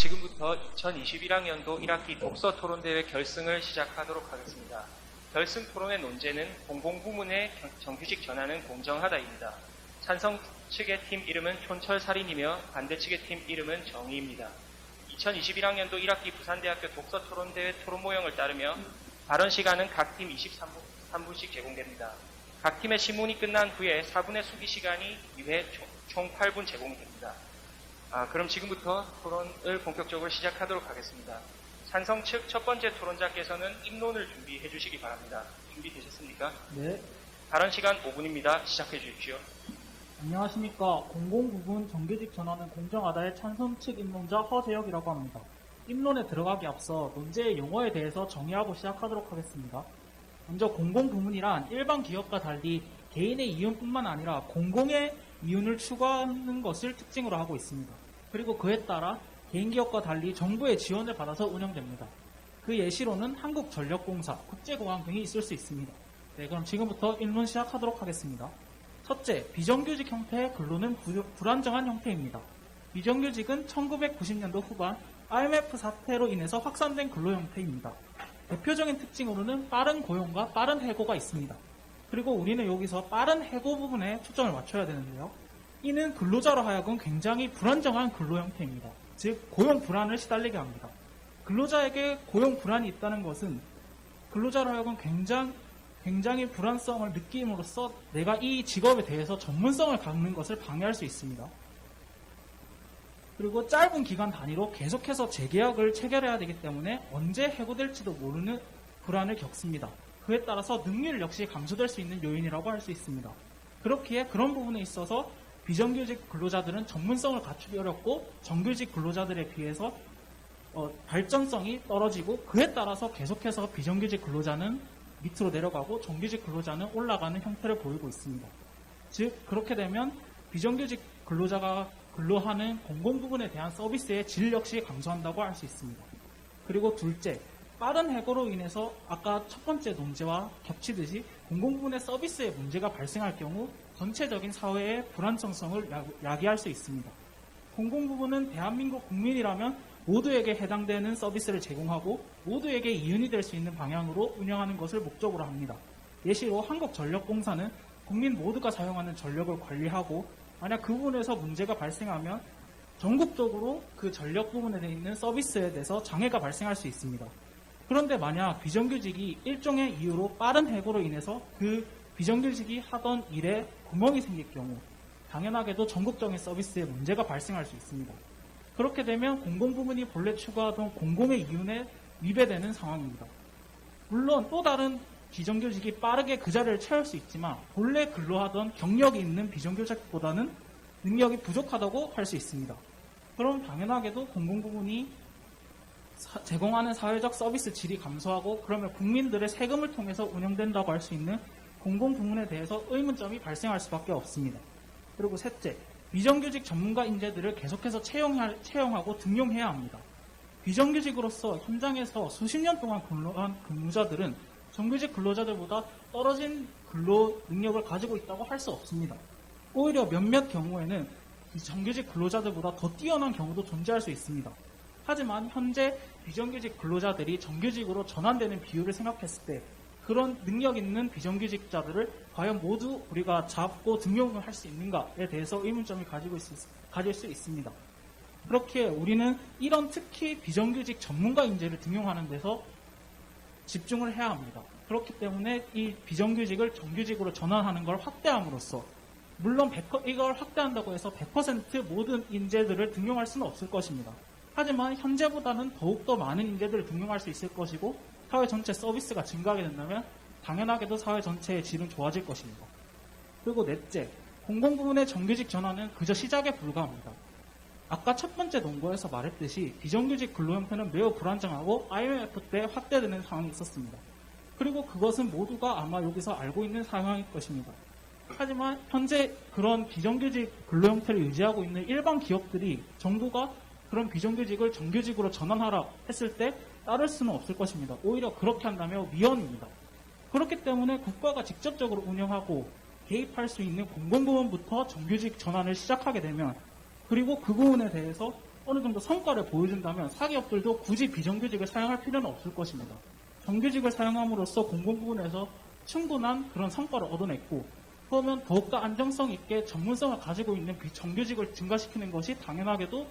지금부터 2021학년도 1학기 독서 토론대회 결승을 시작하도록 하겠습니다. 결승 토론의 논제는 공공부문의 정규직 전환은 공정하다입니다. 찬성 측의 팀 이름은 촌철살인이며 반대 측의 팀 이름은 정의입니다. 2021학년도 1학기 부산대학교 독서 토론대회 토론 모형을 따르며 발언 시간은 각 팀 23분씩 제공됩니다. 각 팀의 시문이 끝난 후에 4분의 수기 시간이 2회 총 8분 제공이 됩니다. 그럼 지금부터 토론을 본격적으로 시작하도록 하겠습니다. 찬성 측 첫 번째 토론자께서는 입론을 준비해 주시기 바랍니다. 준비되셨습니까? 네. 발언 시간 5분입니다. 시작해 주십시오. 안녕하십니까. 공공부문 정규직 전환은 공정하다의 찬성 측 입론자 허재혁이라고 합니다. 입론에 들어가기 앞서 논제의 용어에 대해서 정의하고 시작하도록 하겠습니다. 먼저 공공부문이란 일반 기업과 달리 개인의 이윤뿐만 아니라 공공의 이윤을 추구하는 것을 특징으로 하고 있습니다. 그리고 그에 따라 개인기업과 달리 정부의 지원을 받아서 운영됩니다. 그 예시로는 한국전력공사, 국제공항 등이 있을 수 있습니다. 네, 그럼 지금부터 입론 시작하도록 하겠습니다. 첫째, 비정규직 형태의 근로는 불안정한 형태입니다. 비정규직은 1990년도 후반 IMF 사태로 인해서 확산된 근로 형태입니다. 대표적인 특징으로는 빠른 고용과 빠른 해고가 있습니다. 그리고 우리는 여기서 빠른 해고 부분에 초점을 맞춰야 되는데요. 이는 근로자로 하여금 굉장히 불안정한 근로 형태입니다. 즉 고용 불안을 시달리게 합니다. 근로자에게 고용 불안이 있다는 것은 근로자로 하여금 굉장히 불안성을 느낌으로써 내가 이 직업에 대해서 전문성을 갖는 것을 방해할 수 있습니다. 그리고 짧은 기간 단위로 계속해서 재계약을 체결해야 되기 때문에 언제 해고될지도 모르는 불안을 겪습니다. 그에 따라서 능률 역시 감소될 수 있는 요인이라고 할 수 있습니다. 그렇기에 그런 부분에 있어서 비정규직 근로자들은 전문성을 갖추기 어렵고 정규직 근로자들에 비해서 발전성이 떨어지고 그에 따라서 계속해서 비정규직 근로자는 밑으로 내려가고 정규직 근로자는 올라가는 형태를 보이고 있습니다. 즉 그렇게 되면 비정규직 근로자가 근로하는 공공부문에 대한 서비스의 질 역시 감소한다고 할 수 있습니다. 그리고 둘째, 빠른 해고로 인해서 아까 첫 번째 논제와 겹치듯이 공공부문의 서비스에 문제가 발생할 경우 전체적인 사회의 불안정성을 야기할 수 있습니다. 공공부문은 대한민국 국민이라면 모두에게 해당되는 서비스를 제공하고 모두에게 이윤이 될 수 있는 방향으로 운영하는 것을 목적으로 합니다. 예시로 한국전력공사는 국민 모두가 사용하는 전력을 관리하고 만약 그 부분에서 문제가 발생하면 전국적으로 그 전력 부분에 있는 서비스에 대해서 장애가 발생할 수 있습니다. 그런데 만약 비정규직이 일종의 이유로 빠른 해고로 인해서 그 비정규직이 하던 일에 구멍이 생길 경우 당연하게도 전국적인 서비스에 문제가 발생할 수 있습니다. 그렇게 되면 공공부문이 본래 추구하던 공공의 이윤에 위배되는 상황입니다. 물론 또 다른 비정규직이 빠르게 그 자리를 채울 수 있지만 본래 근로하던 경력이 있는 비정규직보다는 능력이 부족하다고 할 수 있습니다. 그럼 당연하게도 공공부문이 제공하는 사회적 서비스 질이 감소하고 그러면 국민들의 세금을 통해서 운영된다고 할 수 있는 공공부문에 대해서 의문점이 발생할 수밖에 없습니다. 그리고 셋째, 비정규직 전문가 인재들을 계속해서 채용하고 등용해야 합니다. 비정규직으로서 현장에서 수십 년 동안 근로한 근무자들은 정규직 근로자들보다 떨어진 근로 능력을 가지고 있다고 할 수 없습니다. 오히려 몇몇 경우에는 정규직 근로자들보다 더 뛰어난 경우도 존재할 수 있습니다. 하지만 현재 비정규직 근로자들이 정규직으로 전환되는 비율을 생각했을 때 그런 능력 있는 비정규직자들을 과연 모두 우리가 잡고 등용을 할 수 있는가에 대해서 의문점이 가질 수 있습니다. 그렇게 우리는 이런 특히 비정규직 전문가 인재를 등용하는 데서 집중을 해야 합니다. 그렇기 때문에 이 비정규직을 정규직으로 전환하는 걸 확대함으로써 물론 이걸 확대한다고 해서 100% 모든 인재들을 등용할 수는 없을 것입니다. 하지만 현재보다는 더욱더 많은 인재들을 등용할 수 있을 것이고 사회 전체 서비스가 증가하게 된다면 당연하게도 사회 전체의 질은 좋아질 것입니다. 그리고 넷째, 공공부문의 정규직 전환은 그저 시작에 불과합니다. 아까 첫 번째 논거에서 말했듯이 비정규직 근로 형태는 매우 불안정하고 IMF 때 확대되는 상황이 있었습니다. 그리고 그것은 모두가 아마 여기서 알고 있는 상황일 것입니다. 하지만 현재 그런 비정규직 근로 형태를 유지하고 있는 일반 기업들이 정부가 그런 비정규직을 정규직으로 전환하라 했을 때 따를 수는 없을 것입니다. 오히려 그렇게 한다면 위헌입니다. 그렇기 때문에 국가가 직접적으로 운영하고 개입할 수 있는 공공부문부터 정규직 전환을 시작하게 되면 그리고 그 부분에 대해서 어느 정도 성과를 보여준다면 사기업들도 굳이 비정규직을 사용할 필요는 없을 것입니다. 정규직을 사용함으로써 공공부문에서 충분한 그런 성과를 얻어냈고, 그러면 더욱더 안정성 있게 전문성을 가지고 있는 비정규직을 증가시키는 것이 당연하게도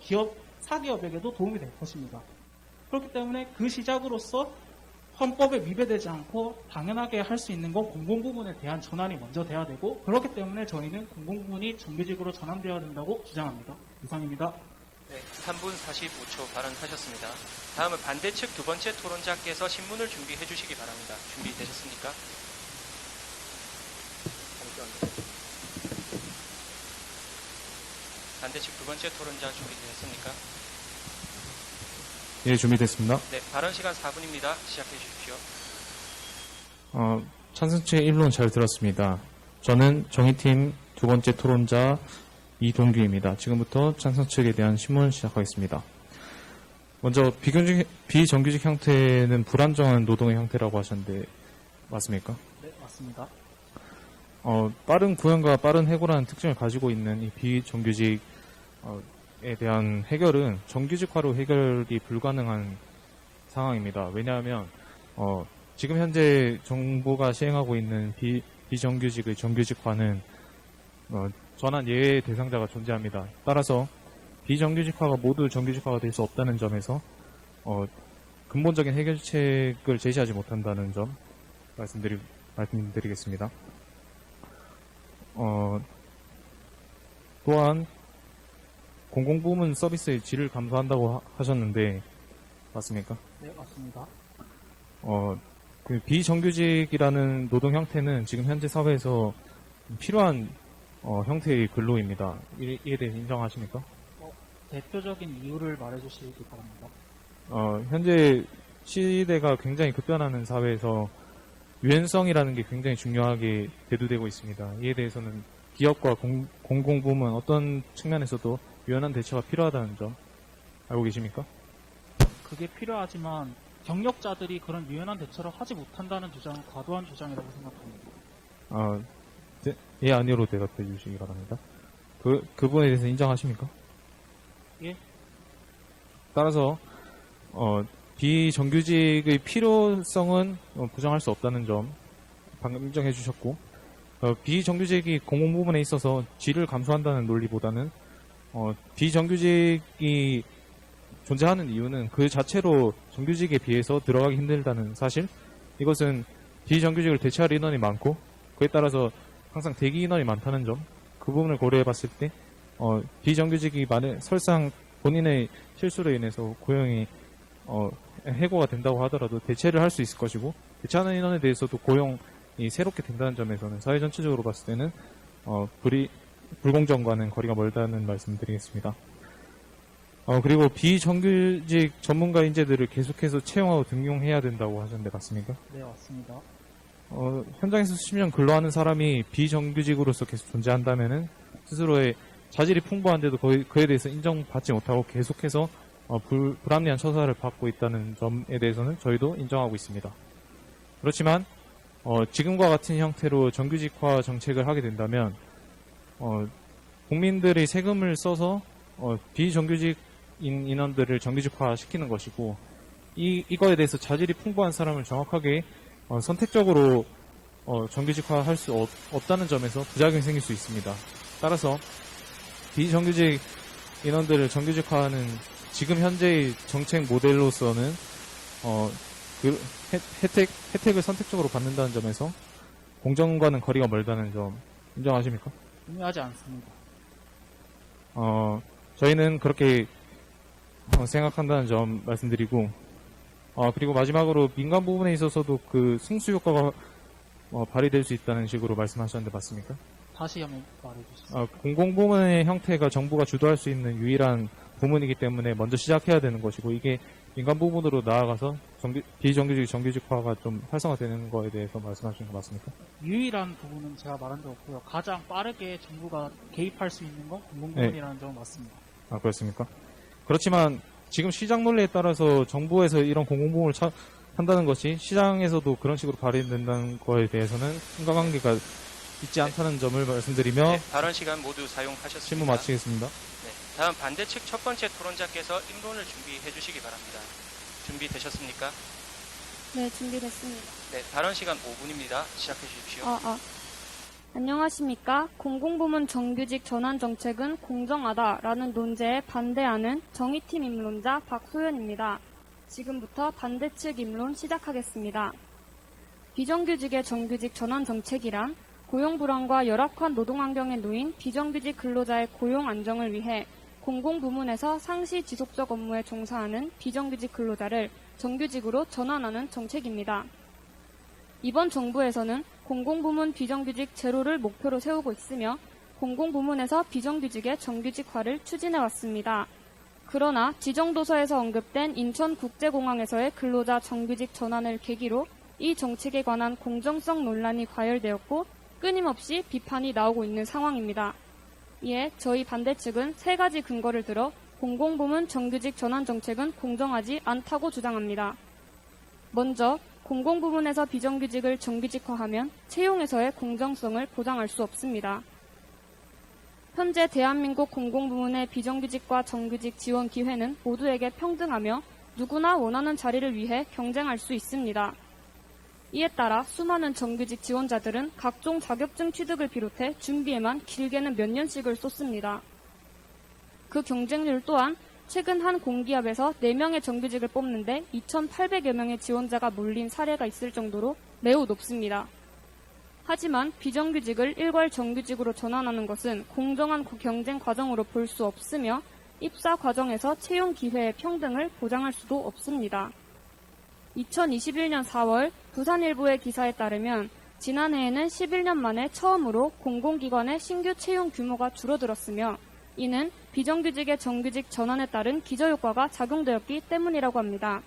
사기업에게도 도움이 될 것입니다. 그렇기 때문에 그 시작으로서 헌법에 위배되지 않고 당연하게 할 수 있는 건 공공부문에 대한 전환이 먼저 돼야 되고, 그렇기 때문에 저희는 공공부문이 정규직으로 전환되어야 된다고 주장합니다. 이상입니다. 네, 3분 45초 발언하셨습니다. 다음은 반대측 두 번째 토론자께서 신문을 준비해 주시기 바랍니다. 준비되셨습니까? 반대측 두 번째 토론자 준비되셨습니까? 예, 준비됐습니다. 네, 발언 시간 4분입니다. 시작해 주십시오. 찬성 측의 일론 잘 들었습니다. 저는 정의팀 두 번째 토론자 이동규입니다. 지금부터 찬성 측에 대한 신문 시작하겠습니다. 먼저 비정규직 형태는 불안정한 노동의 형태라고 하셨는데 맞습니까? 네, 맞습니다. 빠른 구현과 빠른 해고라는 특징을 가지고 있는 이 비정규직에 대한 해결은 정규직화로 해결이 불가능한 상황입니다. 왜냐하면 지금 현재 정부가 시행하고 있는 비정규직의 정규직화는 전환 예외 대상자가 존재합니다. 따라서 비정규직화가 모두 정규직화가 될 수 없다는 점에서 근본적인 해결책을 제시하지 못한다는 점 말씀드리겠습니다. 또한 공공부문 서비스의 질을 감소한다고 하셨는데 맞습니까? 네, 맞습니다. 그 비정규직이라는 노동 형태는 지금 현재 사회에서 필요한 형태의 근로입니다. 이에 대해 인정하십니까? 대표적인 이유를 말해주시기 바랍니다. 현재 시대가 굉장히 급변하는 사회에서 유연성이라는 게 굉장히 중요하게 대두되고 있습니다. 이에 대해서는 기업과 공공부문 어떤 측면에서도 유연한 대처가 필요하다는 점 알고 계십니까? 그게 필요하지만 경력자들이 그런 유연한 대처를 하지 못한다는 주장은 과도한 주장이라고 생각합니다. 예, 아니로 대답해 주시기 바랍니다. 그 부분에 대해서 인정하십니까? 예. 따라서 비정규직의 필요성은 부정할 수 없다는 점 방금 인정해 주셨고, 비정규직이 공공부문에 있어서 질을 감소한다는 논리보다는 비정규직이 존재하는 이유는 그 자체로 정규직에 비해서 들어가기 힘들다는 사실, 이것은 비정규직을 대체할 인원이 많고 그에 따라서 항상 대기 인원이 많다는 점, 그 부분을 고려해 봤을 때 비정규직이 설상 본인의 실수로 인해서 고용이 해고가 된다고 하더라도 대체를 할 수 있을 것이고, 대체하는 인원에 대해서도 고용이 새롭게 된다는 점에서는 사회 전체적으로 봤을 때는 불공정과는 거리가 멀다는 말씀드리겠습니다. 그리고 비정규직 전문가 인재들을 계속해서 채용하고 등용해야 된다고 하셨는데 맞습니까? 네, 맞습니다. 현장에서 10년 근로하는 사람이 비정규직으로서 계속 존재한다면은 스스로의 자질이 풍부한데도 그에 대해서 인정받지 못하고 계속해서 불합리한 처사를 받고 있다는 점에 대해서는 저희도 인정하고 있습니다. 그렇지만 지금과 같은 형태로 정규직화 정책을 하게 된다면 국민들의 세금을 써서 비정규직 인원들을 정규직화 시키는 것이고, 이거에 대해서 자질이 풍부한 사람을 정확하게 선택적으로 정규직화 할 수 없다는 점에서 부작용이 생길 수 있습니다. 따라서 비정규직 인원들을 정규직화하는 지금 현재의 정책 모델로서는 그 혜택을 선택적으로 받는다는 점에서 공정과는 거리가 멀다는 점 인정하십니까? 동의하지 않습니다. 저희는 그렇게 생각한다는 점 말씀드리고, 그리고 마지막으로 민간 부분에 있어서도 그 승수 효과가 발휘될 수 있다는 식으로 말씀하셨는데 맞습니까? 다시 한번 말해주시죠. 공공부문의 형태가 정부가 주도할 수 있는 유일한 부문이기 때문에 먼저 시작해야 되는 것이고, 이게 민간 부문으로 나아가서 비정규직 정규직화가 좀 활성화되는 거에 대해서 말씀하시는 거 맞습니까? 유일한 부분은 제가 말한 적 없고요. 가장 빠르게 정부가 개입할 수 있는 건 공공부문이라는 점은 맞습니다. 그렇습니까? 그렇지만 지금 시장 논리에 따라서 정부에서 이런 공공부문을 한다는 것이 시장에서도 그런 식으로 발휘된다는 거에 대해서는 인과관계가 있지 않다는 점을 말씀드리며 네, 발언 시간 모두 사용하셨습니다. 질문 마치겠습니다. 네, 다음 반대측 첫 번째 토론자께서 임론을 준비해 주시기 바랍니다. 준비되셨습니까? 네, 준비됐습니다. 네, 발언 시간 5분입니다. 시작해 주십시오. 안녕하십니까. 공공부문 정규직 전환 정책은 공정하다라는 논제에 반대하는 정의팀 임론자 박소연입니다. 지금부터 반대측 임론 시작하겠습니다. 비정규직의 정규직 전환 정책이란 고용 불안과 열악한 노동환경에 놓인 비정규직 근로자의 고용 안정을 위해 공공부문에서 상시 지속적 업무에 종사하는 비정규직 근로자를 정규직으로 전환하는 정책입니다. 이번 정부에서는 공공부문 비정규직 제로를 목표로 세우고 있으며 공공부문에서 비정규직의 정규직화를 추진해왔습니다. 그러나 지정도서에서 언급된 인천국제공항에서의 근로자 정규직 전환을 계기로 이 정책에 관한 공정성 논란이 과열되었고 끊임없이 비판이 나오고 있는 상황입니다. 이에 저희 반대측은 3가지 근거를 들어 공공부문 정규직 전환 정책은 공정하지 않다고 주장합니다. 먼저 공공부문에서 비정규직을 정규직화하면 채용에서의 공정성을 보장할 수 없습니다. 현재 대한민국 공공부문의 비정규직과 정규직 지원 기회는 모두에게 평등하며 누구나 원하는 자리를 위해 경쟁할 수 있습니다. 이에 따라 수많은 정규직 지원자들은 각종 자격증 취득을 비롯해 준비에만 길게는 몇 년씩을 쏟습니다. 그 경쟁률 또한 최근 한 공기업에서 4명의 정규직을 뽑는데 2,800여 명의 지원자가 몰린 사례가 있을 정도로 매우 높습니다. 하지만 비정규직을 일괄 정규직으로 전환하는 것은 공정한 경쟁 과정으로 볼 수 없으며 입사 과정에서 채용 기회의 평등을 보장할 수도 없습니다. 2021년 4월 부산일보의 기사에 따르면 지난해에는 11년 만에 처음으로 공공기관의 신규 채용 규모가 줄어들었으며 이는 비정규직의 정규직 전환에 따른 기저효과가 작용되었기 때문이라고 합니다.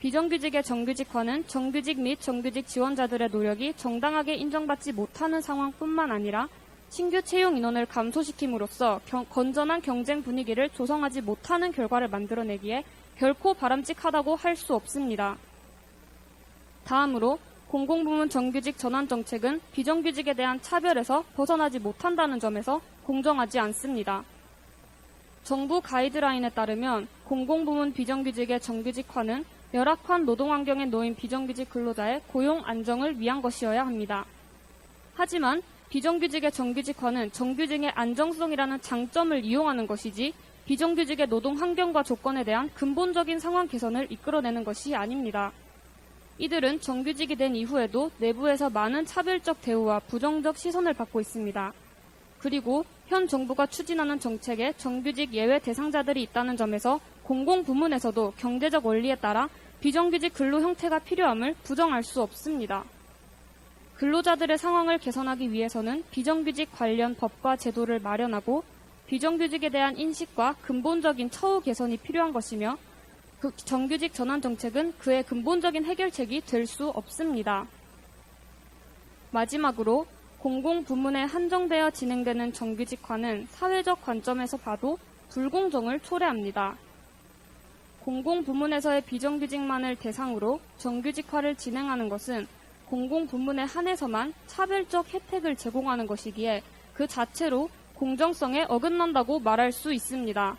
비정규직의 정규직화는 정규직 및 정규직 지원자들의 노력이 정당하게 인정받지 못하는 상황뿐만 아니라 신규 채용 인원을 감소시킴으로써 건전한 경쟁 분위기를 조성하지 못하는 결과를 만들어내기에 결코 바람직하다고 할 수 없습니다. 다음으로 공공부문 정규직 전환 정책은 비정규직에 대한 차별에서 벗어나지 못한다는 점에서 공정하지 않습니다. 정부 가이드라인에 따르면 공공부문 비정규직의 정규직화는 열악한 노동환경에 놓인 비정규직 근로자의 고용 안정을 위한 것이어야 합니다. 하지만 비정규직의 정규직화는 정규직의 안정성이라는 장점을 이용하는 것이지 비정규직의 노동 환경과 조건에 대한 근본적인 상황 개선을 이끌어내는 것이 아닙니다. 이들은 정규직이 된 이후에도 내부에서 많은 차별적 대우와 부정적 시선을 받고 있습니다. 그리고 현 정부가 추진하는 정책에 정규직 예외 대상자들이 있다는 점에서 공공부문에서도 경제적 원리에 따라 비정규직 근로 형태가 필요함을 부정할 수 없습니다. 근로자들의 상황을 개선하기 위해서는 비정규직 관련 법과 제도를 마련하고 비정규직에 대한 인식과 근본적인 처우 개선이 필요한 것이며 정규직 전환 정책은 그의 근본적인 해결책이 될 수 없습니다. 마지막으로 공공부문에 한정되어 진행되는 정규직화는 사회적 관점에서 봐도 불공정을 초래합니다. 공공부문에서의 비정규직만을 대상으로 정규직화를 진행하는 것은 공공부문에 한해서만 차별적 혜택을 제공하는 것이기에 그 자체로 공정성에 어긋난다고 말할 수 있습니다.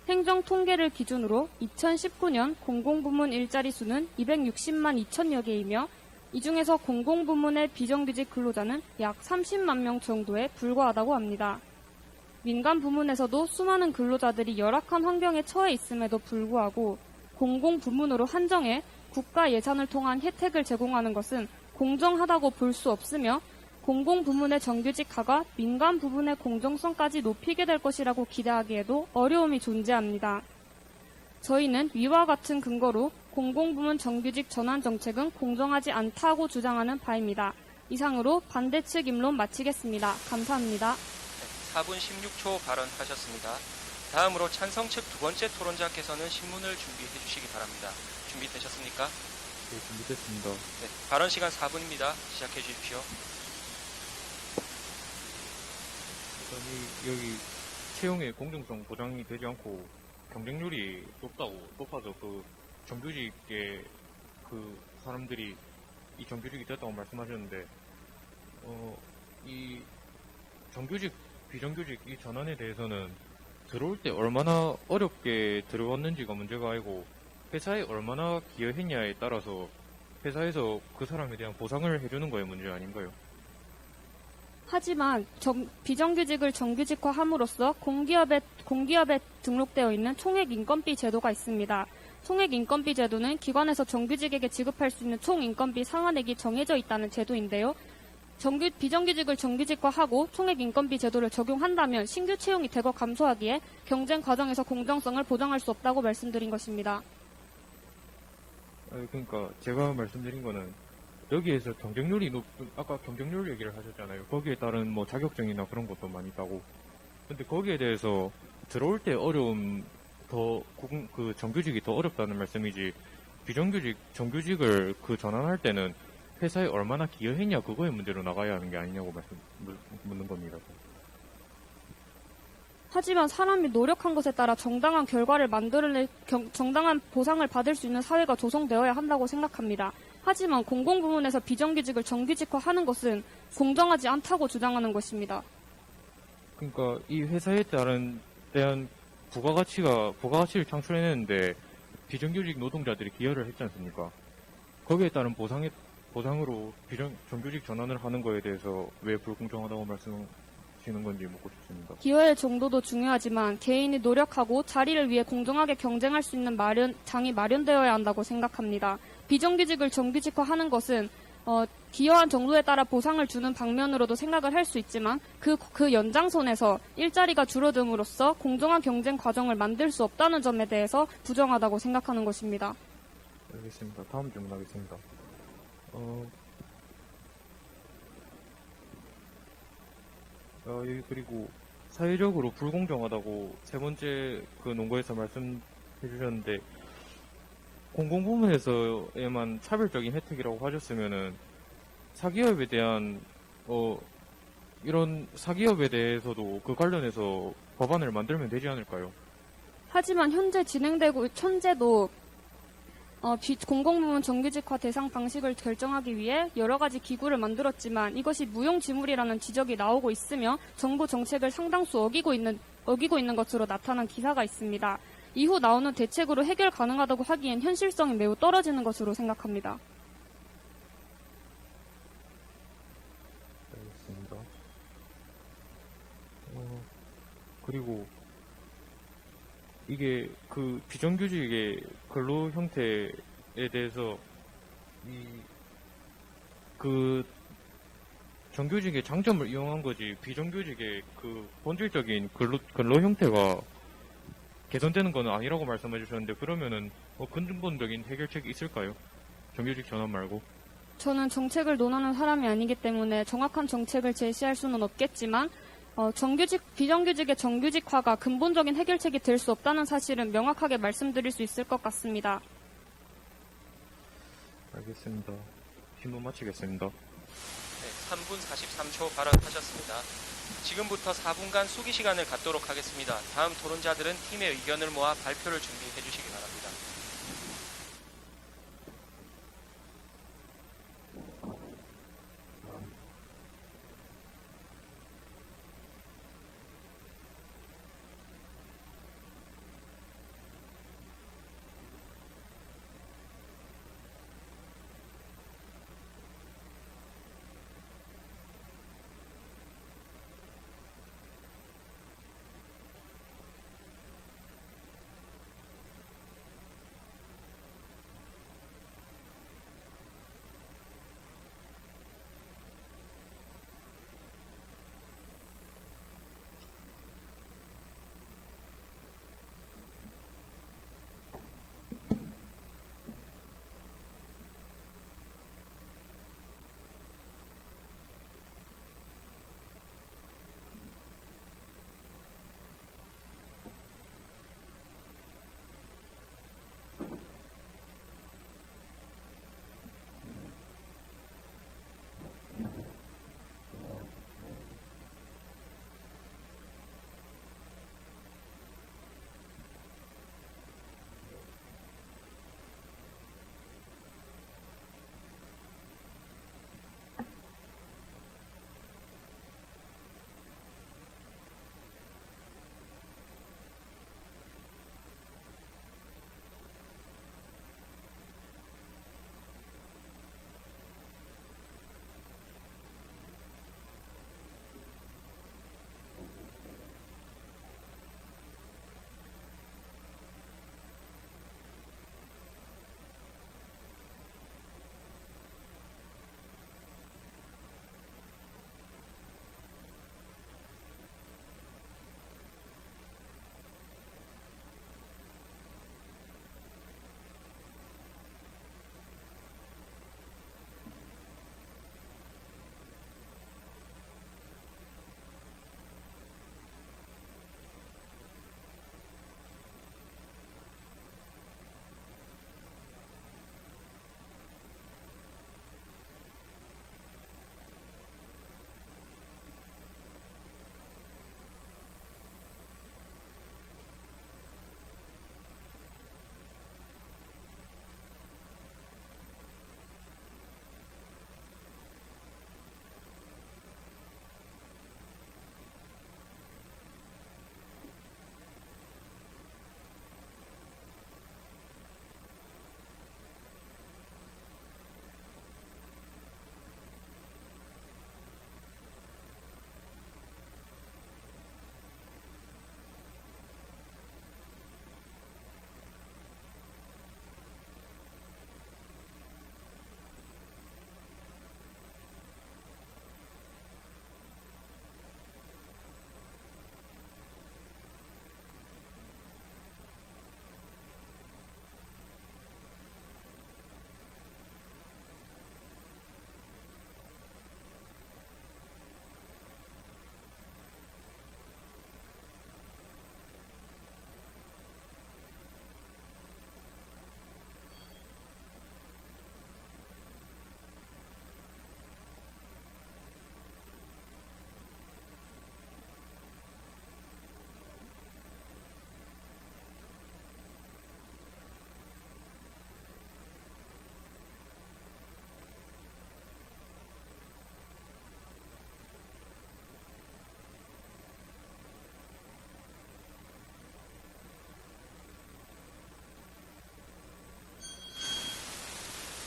행정통계를 기준으로 2019년 공공부문 일자리 수는 260만 2천여 개이며 이 중에서 공공부문의 비정규직 근로자는 약 30만 명 정도에 불과하다고 합니다. 민간 부문에서도 수많은 근로자들이 열악한 환경에 처해 있음에도 불구하고 공공부문으로 한정해 국가 예산을 통한 혜택을 제공하는 것은 공정하다고 볼 수 없으며 공공부문의 정규직화가 민간 부문의 공정성까지 높이게 될 것이라고 기대하기에도 어려움이 존재합니다. 저희는 위와 같은 근거로 공공부문 정규직 전환 정책은 공정하지 않다고 주장하는 바입니다. 이상으로 반대측 임론 마치겠습니다. 감사합니다. 4분 16초 발언하셨습니다. 다음으로 찬성 측 두 번째 토론자께서는 신문을 준비해 주시기 바랍니다. 준비되셨습니까? 네, 준비됐습니다. 네, 발언 시간 4분입니다. 시작해 주십시오. 여기 채용의 공정성 보장이 되지 않고 경쟁률이 높아서 그 정규직의 그 사람들이 이 정규직이 됐다고 말씀하셨는데, 이 정규직, 비정규직 이 전환에 대해서는 들어올 때 얼마나 어렵게 들어왔는지가 문제가 아니고 회사에 얼마나 기여했냐에 따라서 회사에서 그 사람에 대한 보상을 해주는 거에 문제 아닌가요? 하지만 비정규직을 정규직화함으로써 공기업에 등록되어 있는 총액인건비 제도가 있습니다. 총액인건비 제도는 기관에서 정규직에게 지급할 수 있는 총인건비 상한액이 정해져 있다는 제도인데요. 비정규직을 정규직화하고 총액인건비 제도를 적용한다면 신규 채용이 대거 감소하기에 경쟁 과정에서 공정성을 보장할 수 없다고 말씀드린 것입니다. 그러니까 제가 말씀드린 거는 여기에서 경쟁률이 아까 경쟁률 얘기를 하셨잖아요. 거기에 따른 뭐 자격증이나 그런 것도 많이 있다고. 근데 거기에 대해서 들어올 때 그 정규직이 더 어렵다는 말씀이지, 정규직을 그 전환할 때는 회사에 얼마나 기여했냐 그거의 문제로 나가야 하는 게 아니냐고 묻는 겁니다. 하지만 사람이 노력한 것에 따라 정당한 결과를 정당한 보상을 받을 수 있는 사회가 조성되어야 한다고 생각합니다. 하지만 공공부문에서 비정규직을 정규직화하는 것은 공정하지 않다고 주장하는 것입니다. 그러니까 이 회사에 대한 부가가치를 창출해내는데 비정규직 노동자들이 기여를 했지 않습니까? 거기에 따른 보상으로 정규직 전환을 하는 거에 대해서 왜 불공정하다고 말씀하시는 건지 묻고 싶습니다. 기여의 정도도 중요하지만 개인이 노력하고 자리를 위해 공정하게 경쟁할 수 있는 장이 마련되어야 한다고 생각합니다. 비정규직을 정규직화하는 것은 기여한 정도에 따라 보상을 주는 방면으로도 생각을 할 수 있지만 그 연장선에서 일자리가 줄어듦으로써 공정한 경쟁 과정을 만들 수 없다는 점에 대해서 부정하다고 생각하는 것입니다. 알겠습니다. 다음 질문하겠습니다. 그리고 사회적으로 불공정하다고 세 번째 그 논거에서 말씀해 주셨는데, 공공부문에서에만 차별적인 혜택이라고 하셨으면은 사기업에 대한 이런 사기업에 대해서도 그 관련해서 법안을 만들면 되지 않을까요? 하지만 현재도 공공부문 정규직화 대상 방식을 결정하기 위해 여러 가지 기구를 만들었지만 이것이 무용지물이라는 지적이 나오고 있으며 정부 정책을 상당수 어기고 있는 것으로 나타난 기사가 있습니다. 이후 나오는 대책으로 해결 가능하다고 하기엔 현실성이 매우 떨어지는 것으로 생각합니다. 알겠습니다. 그리고 이게 그 비정규직의 근로 형태에 대해서 그 정규직의 장점을 이용한 거지, 비정규직의 그 본질적인 근로 형태가 개선되는 건 아니라고 말씀해 주셨는데, 그러면은 근본적인 해결책이 있을까요? 정규직 전환 말고. 저는 정책을 논하는 사람이 아니기 때문에 정확한 정책을 제시할 수는 없겠지만 비정규직의 정규직화가 근본적인 해결책이 될 수 없다는 사실은 명확하게 말씀드릴 수 있을 것 같습니다. 알겠습니다. 질문 마치겠습니다. 네, 3분 43초 발언하셨습니다. 지금부터 4분간 수기 시간을 갖도록 하겠습니다. 다음 토론자들은 팀의 의견을 모아 발표를 준비해 주시기 바랍니다.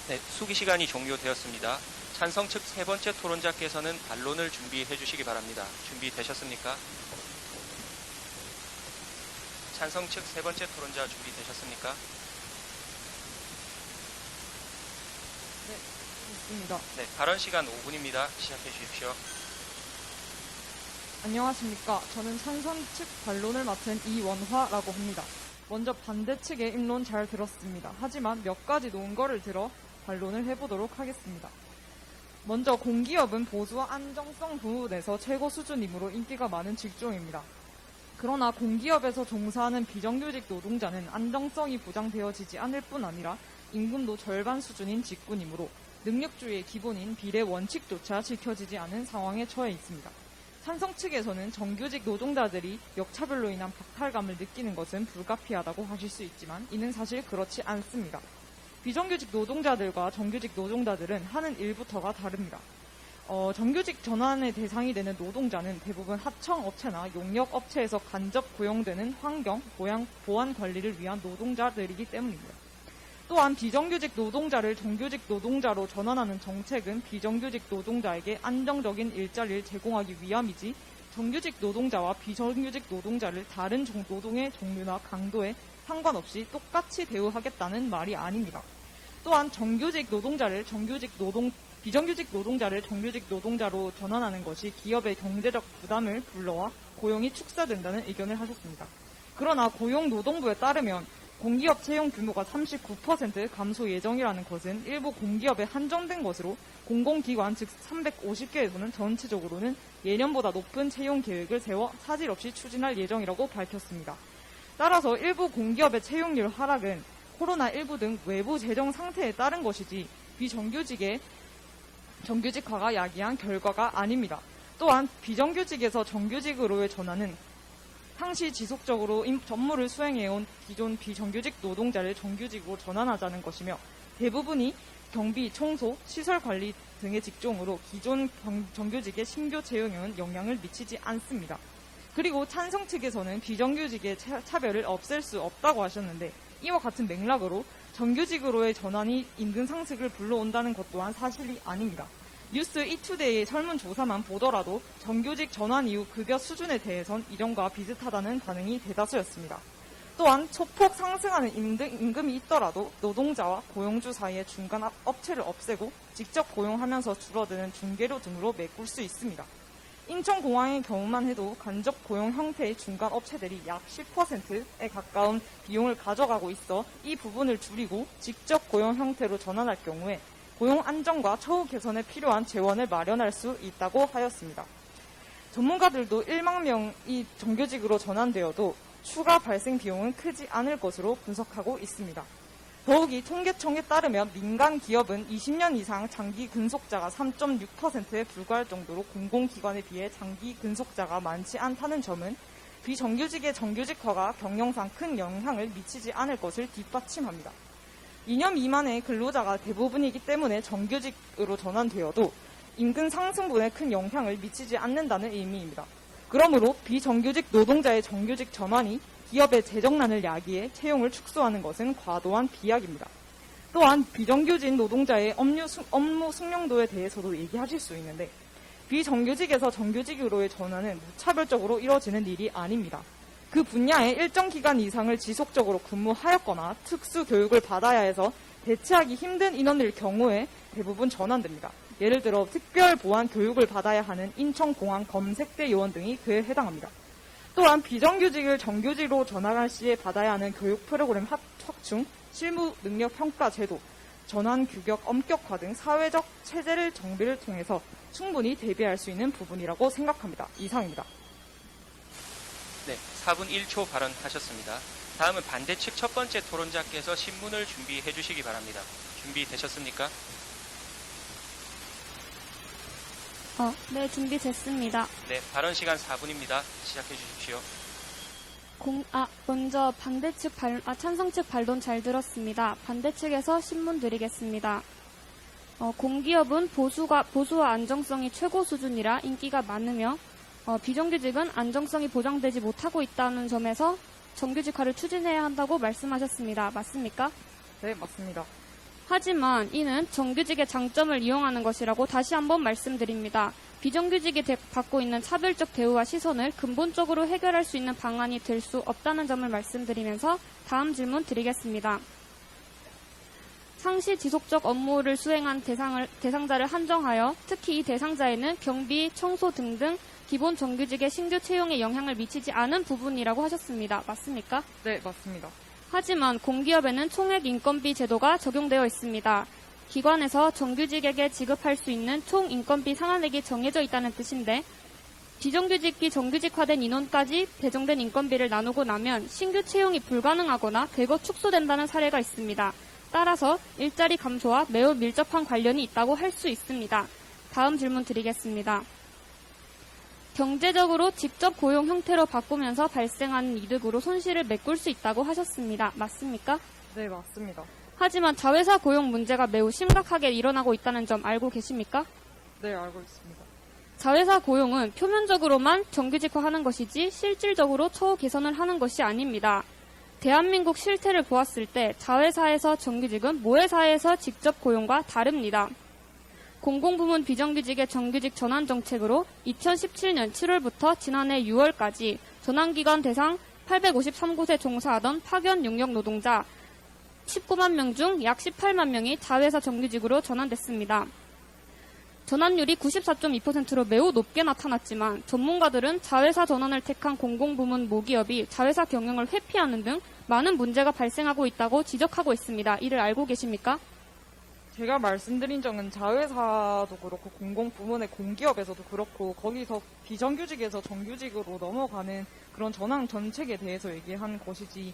네, 수기 시간이 종료되었습니다. 찬성 측 세 번째 토론자께서는 반론을 준비해 주시기 바랍니다. 준비되셨습니까? 찬성 측 세 번째 토론자 준비되셨습니까? 있습니다. 네, 발언 시간 5분입니다. 시작해 주십시오. 안녕하십니까. 저는 찬성 측 반론을 맡은 이원화라고 합니다. 먼저 반대 측의 입론 잘 들었습니다. 하지만 몇 가지 논거를 들어 반론을 해보도록 하겠습니다. 먼저 공기업은 보수와 안정성 부분에서 최고 수준이므로 인기가 많은 직종입니다. 그러나 공기업에서 종사하는 비정규직 노동자는 안정성이 보장되어지지 않을 뿐 아니라 임금도 절반 수준인 직군이므로 능력주의의 기본인 비례 원칙조차 지켜지지 않은 상황에 처해 있습니다. 찬성 측에서는 정규직 노동자들이 역차별로 인한 박탈감을 느끼는 것은 불가피하다고 하실 수 있지만 이는 사실 그렇지 않습니다. 비정규직 노동자들과 정규직 노동자들은 하는 일부터가 다릅니다. 정규직 전환의 대상이 되는 노동자는 대부분 하청업체나 용역업체에서 간접 고용되는 환경, 보안 관리를 위한 노동자들이기 때문입니다. 또한 비정규직 노동자를 정규직 노동자로 전환하는 정책은 비정규직 노동자에게 안정적인 일자리를 제공하기 위함이지 정규직 노동자와 비정규직 노동자를 다른 노동의 종류나 강도에 상관없이 똑같이 대우하겠다는 말이 아닙니다. 또한 비정규직 노동자를 정규직 노동자로 전환하는 것이 기업의 경제적 부담을 불러와 고용이 축소된다는 의견을 하셨습니다. 그러나 고용노동부에 따르면 공기업 채용 규모가 39% 감소 예정이라는 것은 일부 공기업에 한정된 것으로 공공기관 즉 350개에서는 전체적으로는 예년보다 높은 채용 계획을 세워 사질 없이 추진할 예정이라고 밝혔습니다. 따라서 일부 공기업의 채용률 하락은 코로나19 등 외부 재정 상태에 따른 것이지 정규직화가 야기한 결과가 아닙니다. 또한 비정규직에서 정규직으로의 전환은 상시 지속적으로 전무를 수행해온 기존 비정규직 노동자를 정규직으로 전환하자는 것이며 대부분이 경비, 청소, 시설관리 등의 직종으로 기존 정규직의 신규 채용에는 영향을 미치지 않습니다. 그리고 찬성 측에서는 비정규직의 차별을 없앨 수 없다고 하셨는데 이와 같은 맥락으로 정규직으로의 전환이 임금 상승을 불러온다는 것 또한 사실이 아닙니다. 뉴스 이투데이의 설문조사만 보더라도 정규직 전환 이후 급여 수준에 대해선 이전과 비슷하다는 반응이 대다수였습니다. 또한 소폭 상승하는 임금이 있더라도 노동자와 고용주 사이의 중간 업체를 없애고 직접 고용하면서 줄어드는 중개료 등으로 메꿀 수 있습니다. 인천공항의 경우만 해도 간접 고용 형태의 중간 업체들이 약 10%에 가까운 비용을 가져가고 있어 이 부분을 줄이고 직접 고용 형태로 전환할 경우에 고용 안정과 처우 개선에 필요한 재원을 마련할 수 있다고 하였습니다. 전문가들도 1만 명이 정규직으로 전환되어도 추가 발생 비용은 크지 않을 것으로 분석하고 있습니다. 더욱이 통계청에 따르면 민간 기업은 20년 이상 장기 근속자가 3.6%에 불과할 정도로 공공기관에 비해 장기 근속자가 많지 않다는 점은 비정규직의 정규직화가 경영상 큰 영향을 미치지 않을 것을 뒷받침합니다. 2년 미만의 근로자가 대부분이기 때문에 정규직으로 전환되어도 임금 상승분에 큰 영향을 미치지 않는다는 의미입니다. 그러므로 비정규직 노동자의 정규직 전환이 기업의 재정난을 야기해 채용을 축소하는 것은 과도한 비약입니다. 또한 비정규직 노동자의 업무 숙련도에 대해서도 얘기하실 수 있는데 비정규직에서 정규직으로의 전환은 무차별적으로 이뤄지는 일이 아닙니다. 그 분야에 일정 기간 이상을 지속적으로 근무하였거나 특수 교육을 받아야 해서 대체하기 힘든 인원일 경우에 대부분 전환됩니다. 예를 들어 특별 보안 교육을 받아야 하는 인천공항 검색대 요원 등이 그에 해당합니다. 또한 비정규직을 정규직으로 전환할 시에 받아야 하는 교육 프로그램 확충, 실무 능력 평가 제도, 전환 규격 엄격화 등 사회적 체제를 정비를 통해서 충분히 대비할 수 있는 부분이라고 생각합니다. 이상입니다. 네, 4분 1초 발언하셨습니다. 다음은 반대측 첫 번째 토론자께서 신문을 준비해 주시기 바랍니다. 준비되셨습니까? 네, 준비됐습니다. 네, 발언 시간 4분입니다. 시작해 주십시오. 먼저 찬성 측 반론 잘 들었습니다. 반대 측에서 신문 드리겠습니다. 공기업은 보수와 안정성이 최고 수준이라 인기가 많으며 비정규직은 안정성이 보장되지 못하고 있다는 점에서 정규직화를 추진해야 한다고 말씀하셨습니다. 맞습니까? 네, 맞습니다. 하지만 이는 정규직의 장점을 이용하는 것이라고 다시 한번 말씀드립니다. 비정규직이 받고 있는 차별적 대우와 시선을 근본적으로 해결할 수 있는 방안이 될 수 없다는 점을 말씀드리면서 다음 질문 드리겠습니다. 상시 지속적 업무를 수행한 대상자를 한정하여 특히 이 대상자에는 경비, 청소 등등 기본 정규직의 신규 채용에 영향을 미치지 않은 부분이라고 하셨습니다. 맞습니까? 네, 맞습니다. 하지만 공기업에는 총액 인건비 제도가 적용되어 있습니다. 기관에서 정규직에게 지급할 수 있는 총 인건비 상한액이 정해져 있다는 뜻인데 비정규직이 정규직화된 인원까지 배정된 인건비를 나누고 나면 신규 채용이 불가능하거나 대거 축소된다는 사례가 있습니다. 따라서 일자리 감소와 매우 밀접한 관련이 있다고 할 수 있습니다. 다음 질문 드리겠습니다. 경제적으로 직접 고용 형태로 바꾸면서 발생하는 이득으로 손실을 메꿀 수 있다고 하셨습니다. 맞습니까? 네, 맞습니다. 하지만 자회사 고용 문제가 매우 심각하게 일어나고 있다는 점 알고 계십니까? 네, 알고 있습니다. 자회사 고용은 표면적으로만 정규직화하는 것이지 실질적으로 처우 개선을 하는 것이 아닙니다. 대한민국 실태를 보았을 때 자회사에서 정규직은 모회사에서 직접 고용과 다릅니다. 공공부문 비정규직의 정규직 전환 정책으로 2017년 7월부터 지난해 6월까지 전환기관 대상 853곳에 종사하던 파견 용역 노동자 19만 명 중 약 18만 명이 자회사 정규직으로 전환됐습니다. 전환율이 94.2%로 매우 높게 나타났지만 전문가들은 자회사 전환을 택한 공공부문 모기업이 자회사 경영을 회피하는 등 많은 문제가 발생하고 있다고 지적하고 있습니다. 이를 알고 계십니까? 제가 말씀드린 점은 자회사도 그렇고 공공부문의 공기업에서도 그렇고 거기서 비정규직에서 정규직으로 넘어가는 그런 전환 정책에 대해서 얘기한 것이지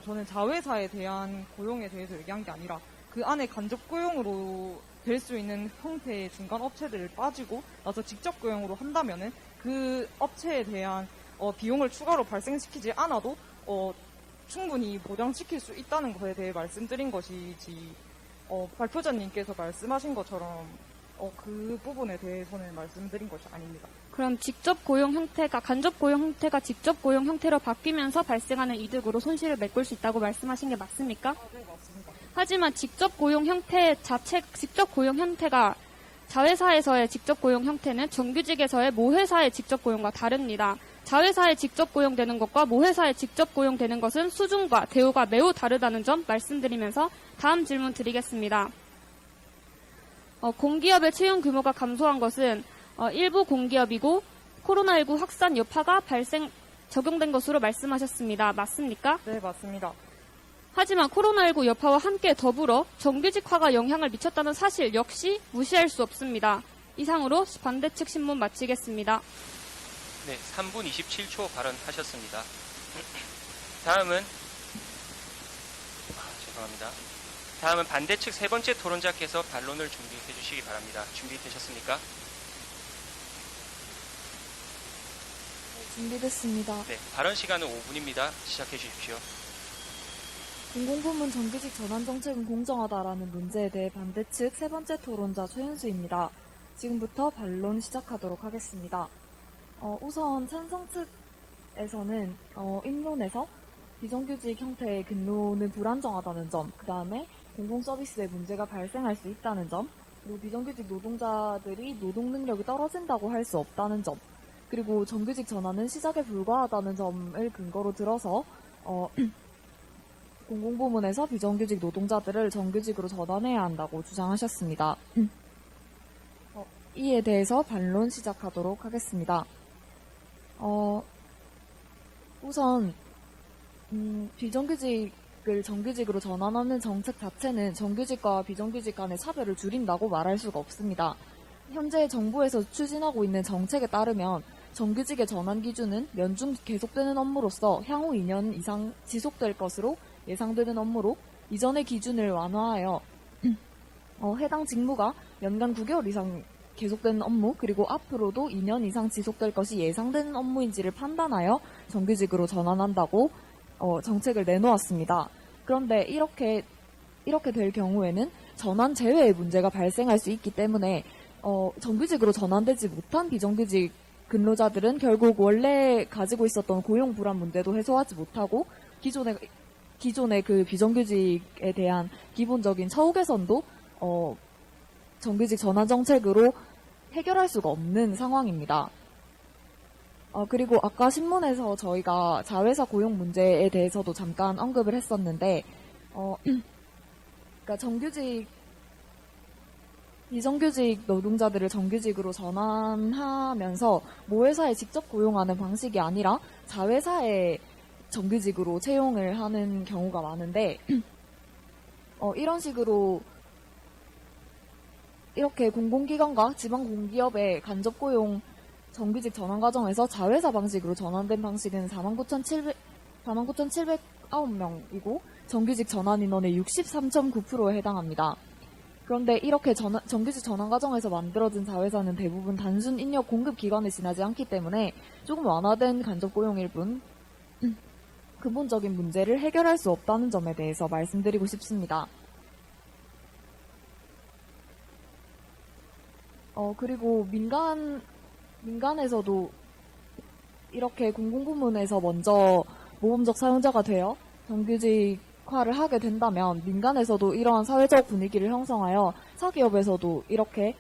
저는 자회사에 대한 고용에 대해서 얘기한 게 아니라 그 안에 간접 고용으로 될 수 있는 형태의 중간 업체들을 빠지고 나서 직접 고용으로 한다면은 그 업체에 대한 비용을 추가로 발생시키지 않아도 충분히 보장시킬 수 있다는 것에 대해 말씀드린 것이지 발표자님께서 말씀하신 것처럼 그 부분에 대해서는 말씀드린 것이 아닙니다. 그럼 간접 고용 형태가 직접 고용 형태로 바뀌면서 발생하는 이득으로 손실을 메꿀 수 있다고 말씀하신 게 맞습니까? 네, 맞습니다. 하지만 직접 고용 형태가 자회사에서의 직접 고용 형태는 정규직에서의 모회사의 직접 고용과 다릅니다. 자회사에 직접 고용되는 것과 모회사에 직접 고용되는 것은 수준과 대우가 매우 다르다는 점 말씀드리면서 다음 질문 드리겠습니다. 공기업의 채용 규모가 감소한 것은 일부 공기업이고 코로나19 확산 여파가 적용된 것으로 말씀하셨습니다. 맞습니까? 네, 맞습니다. 하지만 코로나19 여파와 함께 더불어 정규직화가 영향을 미쳤다는 사실 역시 무시할 수 없습니다. 이상으로 반대측 신문 마치겠습니다. 네, 3분 27초 발언하셨습니다. 다음은 반대측 세 번째 토론자께서 반론을 준비해 주시기 바랍니다. 준비되셨습니까? 준비됐습니다. 네, 발언 시간은 5분입니다. 시작해 주십시오. 공공부문 정규직 전환 정책은 공정하다라는 문제에 대해 반대측 세 번째 토론자 최윤수입니다. 지금부터 반론 시작하도록 하겠습니다. 우선 찬성 측에서는 입론에서 비정규직 형태의 근로는 불안정하다는 점, 그 다음에 공공서비스에 문제가 발생할 수 있다는 점, 그리고 비정규직 노동자들이 노동 능력이 떨어진다고 할 수 없다는 점, 그리고 정규직 전환은 시작에 불과하다는 점을 근거로 들어서 공공부문에서 비정규직 노동자들을 정규직으로 전환해야 한다고 주장하셨습니다. 이에 대해서 반론 시작하도록 하겠습니다. 우선 비정규직을 정규직으로 전환하는 정책 자체는 정규직과 비정규직 간의 차별을 줄인다고 말할 수가 없습니다. 현재 정부에서 추진하고 있는 정책에 따르면 정규직의 전환 기준은 연중 계속되는 업무로서 향후 2년 이상 지속될 것으로 예상되는 업무로 이전의 기준을 완화하여 해당 직무가 연간 9개월 이상 계속되는 업무, 그리고 앞으로도 2년 이상 지속될 것이 예상되는 업무인지를 판단하여 정규직으로 전환한다고 정책을 내놓았습니다. 그런데 이렇게 될 경우에는 전환 제외의 문제가 발생할 수 있기 때문에 정규직으로 전환되지 못한 비정규직 근로자들은 결국 원래 가지고 있었던 고용 불안 문제도 해소하지 못하고 기존에 기존의 그 비정규직에 대한 기본적인 처우 개선도 정규직 전환 정책으로 해결할 수가 없는 상황입니다. 그리고 아까 신문에서 저희가 자회사 고용 문제에 대해서도 잠깐 언급을 했었는데, 그러니까 비정규직 노동자들을 정규직으로 전환하면서 모회사에 직접 고용하는 방식이 아니라 자회사에 정규직으로 채용을 하는 경우가 많은데, 이런 식으로 이렇게 공공기관과 지방공기업의 간접고용 정규직 전환 과정에서 자회사 방식으로 전환된 방식은 49,709명이고 정규직 전환 인원의 63.9%에 해당합니다. 그런데 이렇게 정규직 전환 과정에서 만들어진 자회사는 대부분 단순 인력 공급 기관에 지나지 않기 때문에 조금 완화된 간접고용일 뿐 근본적인 문제를 해결할 수 없다는 점에 대해서 말씀드리고 싶습니다. 그리고 민간에서도 이렇게 공공부문에서 먼저 모범적 사용자가 되어 정규직화를 하게 된다면 민간에서도 이러한 사회적 분위기를 형성하여 사기업에서도 이렇게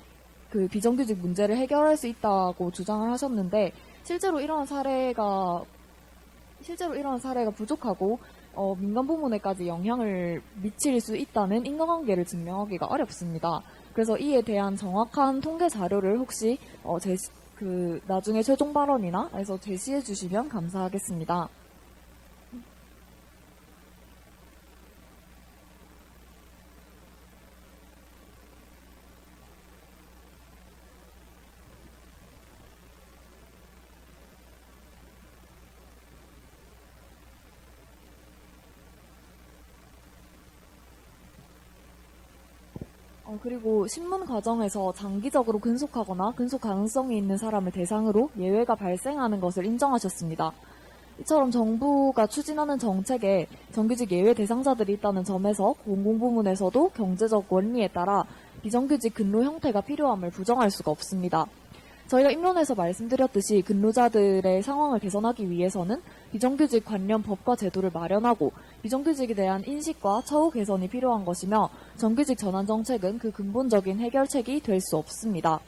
그 비정규직 문제를 해결할 수 있다고 주장을 하셨는데 실제로 이러한 사례가 부족하고 민간 부문에까지 영향을 미칠 수 있다는 인과관계를 증명하기가 어렵습니다. 그래서 이에 대한 정확한 통계 자료를 혹시 나중에 최종 발언이나 해서 제시해 주시면 감사하겠습니다. 그리고 신문 과정에서 장기적으로 근속하거나 근속 가능성이 있는 사람을 대상으로 예외가 발생하는 것을 인정하셨습니다. 이처럼 정부가 추진하는 정책에 정규직 예외 대상자들이 있다는 점에서 공공부문에서도 경제적 원리에 따라 비정규직 근로 형태가 필요함을 부정할 수가 없습니다. 저희가 입론에서 말씀드렸듯이 근로자들의 상황을 개선하기 위해서는 비정규직 관련 법과 제도를 마련하고 비정규직에 대한 인식과 처우 개선이 필요한 것이며 정규직 전환 정책은 그 근본적인 해결책이 될 수 없습니다.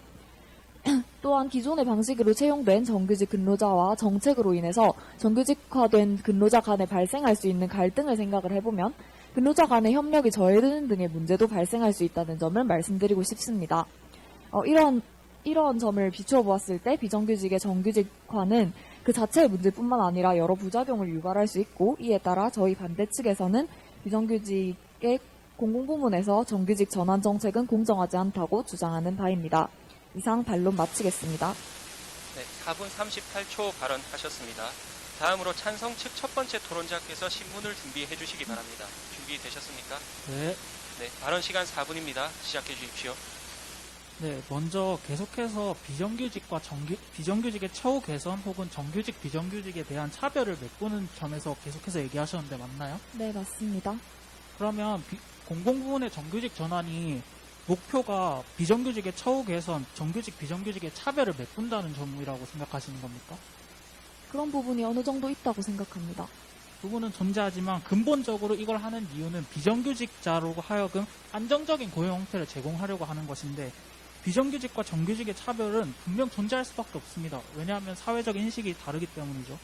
또한 기존의 방식으로 채용된 정규직 근로자와 정책으로 인해서 정규직화된 근로자 간에 발생할 수 있는 갈등을 생각을 해보면 근로자 간의 협력이 저해되는 등의 문제도 발생할 수 있다는 점을 말씀드리고 싶습니다. 이런 점을 비추어 보았을 때 비정규직의 정규직화는 그 자체의 문제뿐만 아니라 여러 부작용을 유발할 수 있고 이에 따라 저희 반대 측에서는 비정규직의 공공부문에서 정규직 전환 정책은 공정하지 않다고 주장하는 바입니다. 이상 반론 마치겠습니다. 네, 4분 38초 발언하셨습니다. 다음으로 찬성 측 첫 번째 토론자께서 신문을 준비해 주시기 바랍니다. 준비되셨습니까? 네. 네, 발언 시간 4분입니다. 시작해 주십시오. 네, 먼저 계속해서 비정규직의 처우 개선 혹은 정규직, 비정규직에 대한 차별을 메꾸는 점에서 계속해서 얘기하셨는데 맞나요? 네, 맞습니다. 그러면 공공부문의 정규직 전환이 목표가 비정규직의 처우 개선, 정규직, 비정규직의 차별을 메꾼다는 점이라고 생각하시는 겁니까? 그런 부분이 어느 정도 있다고 생각합니다. 부분은 존재하지만 근본적으로 이걸 하는 이유는 비정규직자로 하여금 안정적인 고용 형태를 제공하려고 하는 것인데 비정규직과 정규직의 차별은 분명 존재할 수밖에 없습니다. 왜냐하면 사회적 인식이 다르기 때문이죠.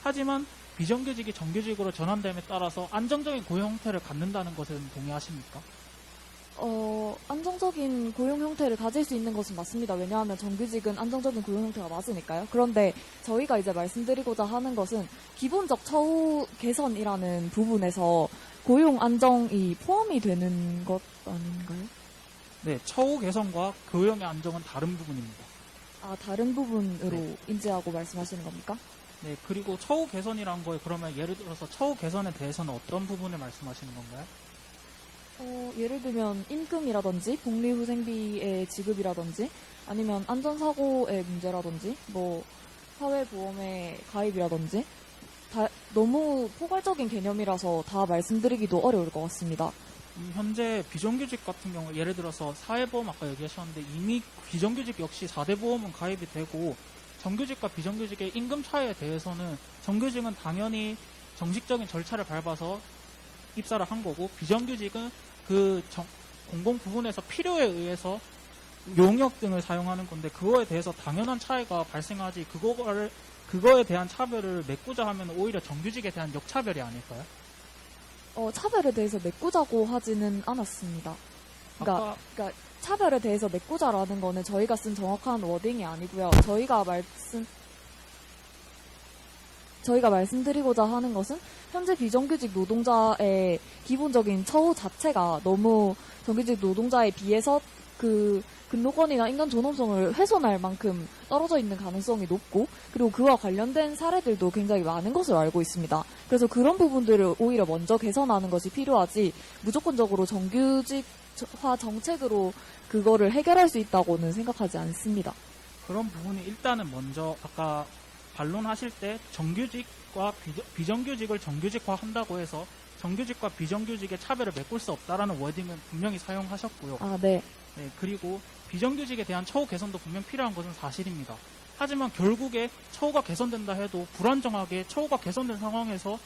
하지만 비정규직이 정규직으로 전환됨에 따라서 안정적인 고용 형태를 갖는다는 것은 동의하십니까? 안정적인 고용 형태를 가질 수 있는 것은 맞습니다. 왜냐하면 정규직은 안정적인 고용 형태가 맞으니까요. 그런데 저희가 이제 말씀드리고자 하는 것은 기본적 처우 개선이라는 부분에서 고용 안정이 포함이 되는 것 아닌가요? 네, 처우 개선과 고용의 안정은 다른 부분입니다. 다른 부분으로 네. 인지하고 말씀하시는 겁니까? 네, 그리고 처우 개선이란 거에 그러면 예를 들어서 처우 개선에 대해서는 어떤 부분을 말씀하시는 건가요? 예를 들면 임금이라든지 복리후생비의 지급이라든지 아니면 안전사고의 문제라든지 뭐 사회보험의 가입이라든지 너무 포괄적인 개념이라서 다 말씀드리기도 어려울 것 같습니다. 현재 비정규직 같은 경우 예를 들어서 사회보험 아까 얘기하셨는데 이미 비정규직 역시 4대 보험은 가입이 되고 정규직과 비정규직의 임금 차이에 대해서는 정규직은 당연히 정식적인 절차를 밟아서 입사를 한 거고, 비정규직은 그 공공 부분에서 필요에 의해서 용역 등을 사용하는 건데, 그거에 대해서 당연한 차이가 발생하지, 그거에 대한 차별을 메꾸자 하면 오히려 정규직에 대한 역차별이 아닐까요? 차별에 대해서 메꾸자고 하지는 않았습니다. 아까 그러니까 차별에 대해서 메꾸자라는 거는 저희가 쓴 정확한 워딩이 아니고요. 저희가 말씀드리고자 하는 것은 현재 비정규직 노동자의 기본적인 처우 자체가 너무 정규직 노동자에 비해서 그 근로권이나 인간 존엄성을 훼손할 만큼 떨어져 있는 가능성이 높고, 그리고 그와 관련된 사례들도 굉장히 많은 것으로 알고 있습니다. 그래서 그런 부분들을 오히려 먼저 개선하는 것이 필요하지, 무조건적으로 정규직화 정책으로 그거를 해결할 수 있다고는 생각하지 않습니다. 그런 부분이 일단은 먼저 아까 반론하실 때 정규직과 비정규직을 정규직화 한다고 해서 정규직과 비정규직의 차별을 메꿀 수 없다라는 워딩은 분명히 사용하셨고요. 네. 네, 그리고 비정규직에 대한 처우 개선도 분명 필요한 것은 사실입니다. 하지만 결국에 처우가 개선된다 해도 불안정하게 처우가 개선된 상황에서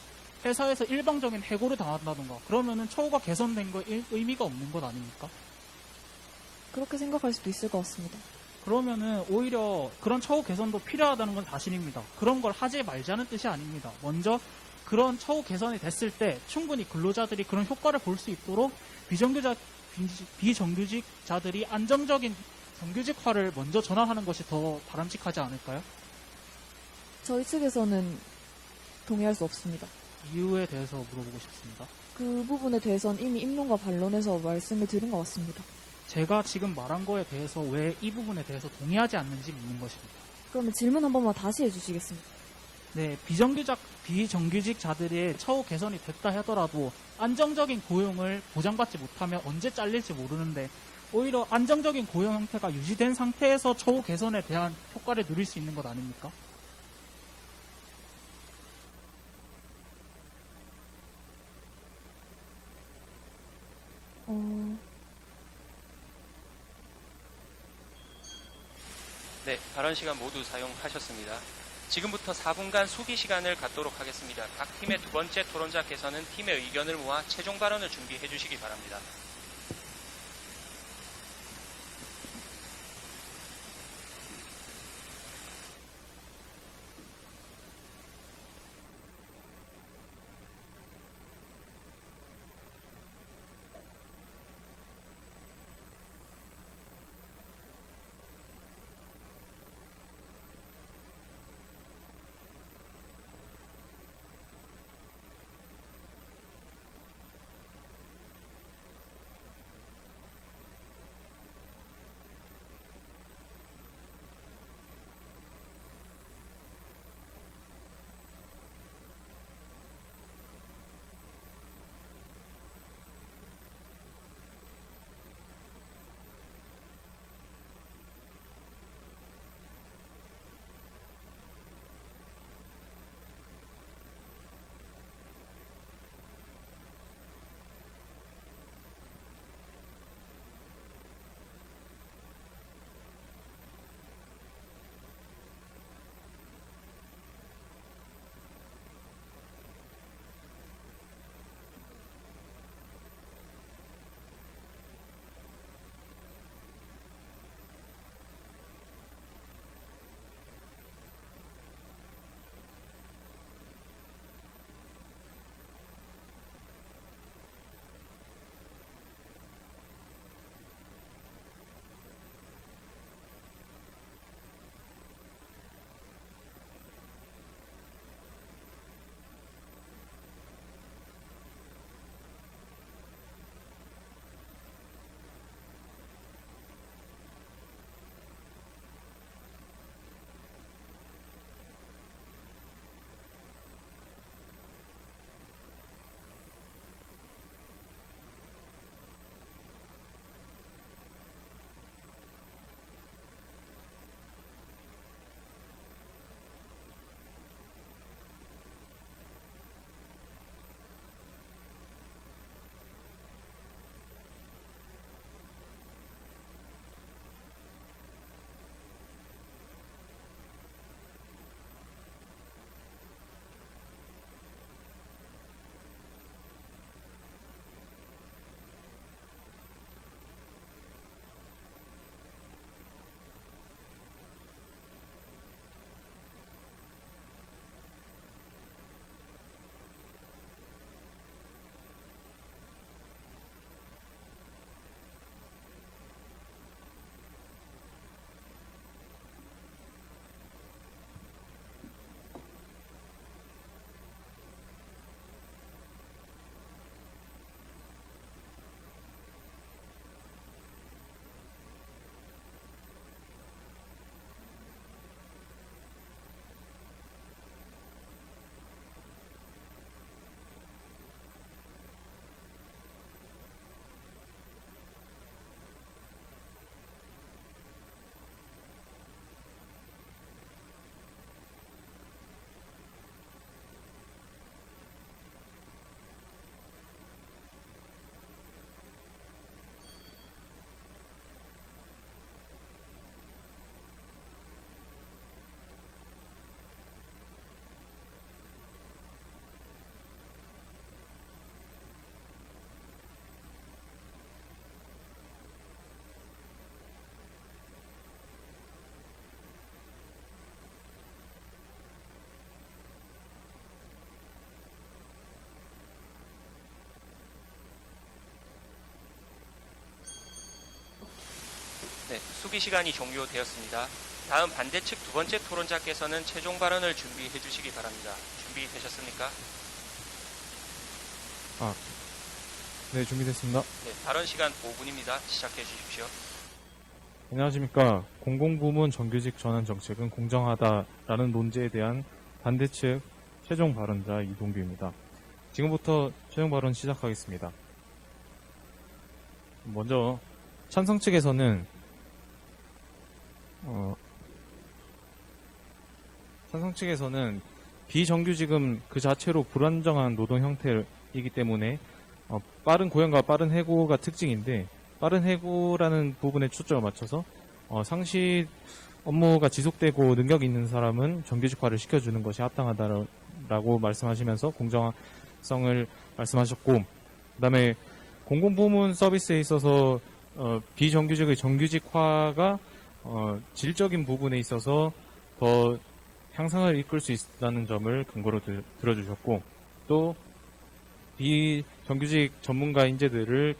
회사에서 일방적인 해고를 당한다던가, 그러면은 처우가 개선된 거 의미가 없는 것 아닙니까? 그렇게 생각할 수도 있을 것 같습니다. 그러면은 오히려 그런 처우 개선도 필요하다는 건 사실입니다. 그런 걸 하지 말자는 뜻이 아닙니다. 먼저 그런 처우 개선이 됐을 때 충분히 근로자들이 그런 효과를 볼 수 있도록 비정규직자들이 안정적인 정규직화를 먼저 전환하는 것이 더 바람직하지 않을까요? 저희 측에서는 동의할 수 없습니다. 이유에 대해서 물어보고 싶습니다. 그 부분에 대해서는 이미 입론과 반론에서 말씀을 드린 것 같습니다. 제가 지금 말한 거에 대해서 왜 이 부분에 대해서 동의하지 않는지 묻는 것입니다. 그러면 질문 한 번만 다시 해주시겠습니다. 네, 비정규직자들의 처우 개선이 됐다 하더라도 안정적인 고용을 보장받지 못하면 언제 잘릴지 모르는데, 오히려 안정적인 고용 형태가 유지된 상태에서 처우 개선에 대한 효과를 누릴 수 있는 것 아닙니까? 네, 발언 시간 모두 사용하셨습니다. 지금부터 4분간 수기 시간을 갖도록 하겠습니다. 각 팀의 두 번째 토론자께서는 팀의 의견을 모아 최종 발언을 준비해 주시기 바랍니다. 네, 수기 시간이 종료되었습니다. 다음 반대측 두 번째 토론자께서는 최종 발언을 준비해 주시기 바랍니다. 준비되셨습니까? 네, 준비됐습니다. 네, 발언 시간 5분입니다. 시작해 주십시오. 안녕하십니까. 공공부문 정규직 전환 정책은 공정하다라는 논제에 대한 반대측 최종 발언자 이동규입니다. 지금부터 최종 발언 시작하겠습니다. 먼저 찬성 측에서는 비정규직은 그 자체로 불안정한 노동 형태이기 때문에 빠른 고용과 빠른 해고가 특징인데, 빠른 해고라는 부분에 초점을 맞춰서 상시 업무가 지속되고 능력이 있는 사람은 정규직화를 시켜주는 것이 합당하다라고 말씀하시면서 공정성을 말씀하셨고, 그다음에 공공부문 서비스에 있어서 비정규직의 정규직화가 질적인 부분에 있어서 더 향상을 이끌 수 있다는 점을 근거로 들어주셨고, 또 비정규직 전문가 인재들을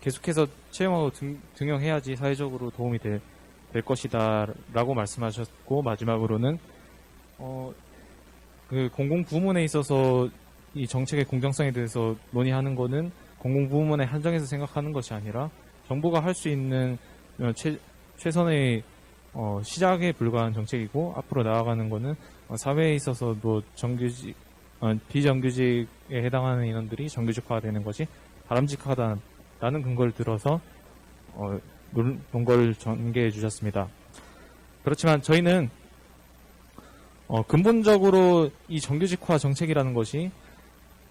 계속해서 채용하고 등용해야지 사회적으로 도움이 될 것이다 라고 말씀하셨고, 마지막으로는 그 공공부문에 있어서 이 정책의 공정성에 대해서 논의하는 것은 공공부문에 한정해서 생각하는 것이 아니라 정부가 할 수 있는 최선의 시작에 불과한 정책이고, 앞으로 나아가는 것은 사회에 있어서도 비정규직에 해당하는 인원들이 정규직화되는 것이 바람직하다라는 근거를 들어서 논거를 전개해 주셨습니다. 그렇지만 저희는 근본적으로 이 정규직화 정책이라는 것이